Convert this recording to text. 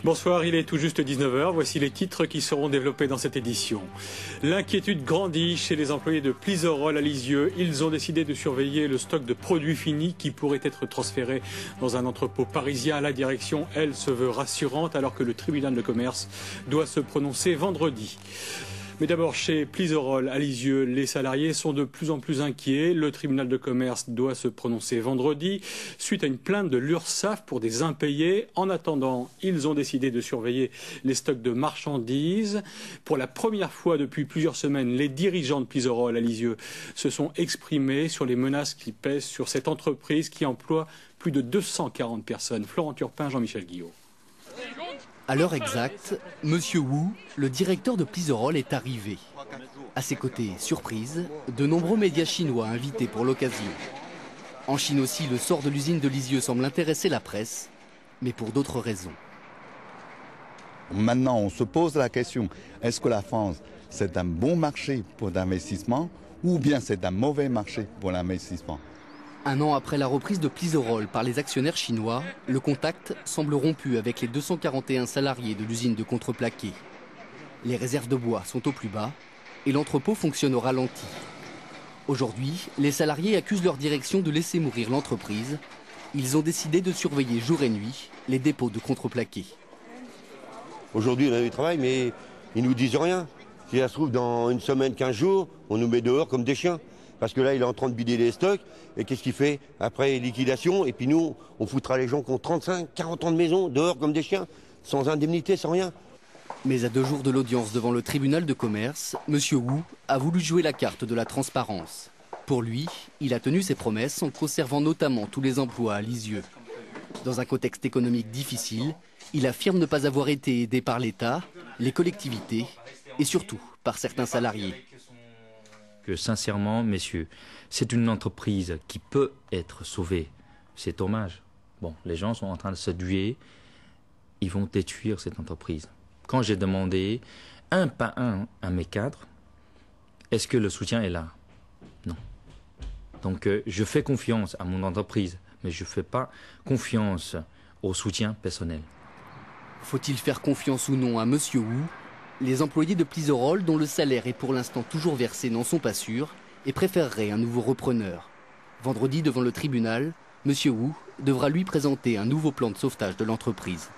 Bonsoir, il est tout juste 19h. Voici les titres qui seront développés dans cette édition. L'inquiétude grandit chez les employés de Plisorol à Lisieux. Ils ont décidé de surveiller le stock de produits finis qui pourrait être transféré dans un entrepôt parisien. La direction, elle, se veut rassurante alors que le tribunal de commerce doit se prononcer vendredi. Mais d'abord, chez Plisorol à Lisieux, les salariés sont de plus en plus inquiets. Le tribunal de commerce doit se prononcer vendredi suite à une plainte de l'URSSAF pour des impayés. En attendant, ils ont décidé de surveiller les stocks de marchandises. Pour la première fois depuis plusieurs semaines, les dirigeants de Plisorol à Lisieux se sont exprimés sur les menaces qui pèsent sur cette entreprise qui emploie plus de 240 personnes. Florent Turpin, Jean-Michel Guillot. À l'heure exacte, M. Wu, le directeur de Plisorol, est arrivé. À ses côtés, surprise, de nombreux médias chinois invités pour l'occasion. En Chine aussi, le sort de l'usine de Lisieux semble intéresser la presse, mais pour d'autres raisons. Maintenant, on se pose la question, est-ce que la France, c'est un bon marché pour l'investissement ou bien c'est un mauvais marché pour l'investissement ? Un an après la reprise de Plisorol par les actionnaires chinois, le contact semble rompu avec les 241 salariés de l'usine de contreplaqué. Les réserves de bois sont au plus bas et l'entrepôt fonctionne au ralenti. Aujourd'hui, les salariés accusent leur direction de laisser mourir l'entreprise. Ils ont décidé de surveiller jour et nuit les dépôts de contreplaqué. Aujourd'hui, on a du travail, mais ils ne nous disent rien. Si ça se trouve, dans une semaine, 15 jours, on nous met dehors comme des chiens. Parce que là, il est en train de bider les stocks. Et qu'est-ce qu'il fait? Après, liquidation. Et puis nous, on foutra les gens qui ont 35, 40 ans de maison dehors comme des chiens, sans indemnité, sans rien. Mais à 2 jours de l'audience devant le tribunal de commerce, M. Wu a voulu jouer la carte de la transparence. Pour lui, il a tenu ses promesses en conservant notamment tous les emplois à Lisieux. Dans un contexte économique difficile, il affirme ne pas avoir été aidé par l'État, les collectivités et surtout par certains salariés. Que sincèrement, messieurs, c'est une entreprise qui peut être sauvée. C'est dommage. Bon, les gens sont en train de se tuer. Ils vont détruire cette entreprise. Quand j'ai demandé un par un à mes cadres, est-ce que le soutien est là? Non. Donc, je fais confiance à mon entreprise, mais je ne fais pas confiance au soutien personnel. Faut-il faire confiance ou non à M. Wu? Les employés de Plisorol, dont le salaire est pour l'instant toujours versé, n'en sont pas sûrs et préféreraient un nouveau repreneur. Vendredi, devant le tribunal, M. Wu devra lui présenter un nouveau plan de sauvetage de l'entreprise.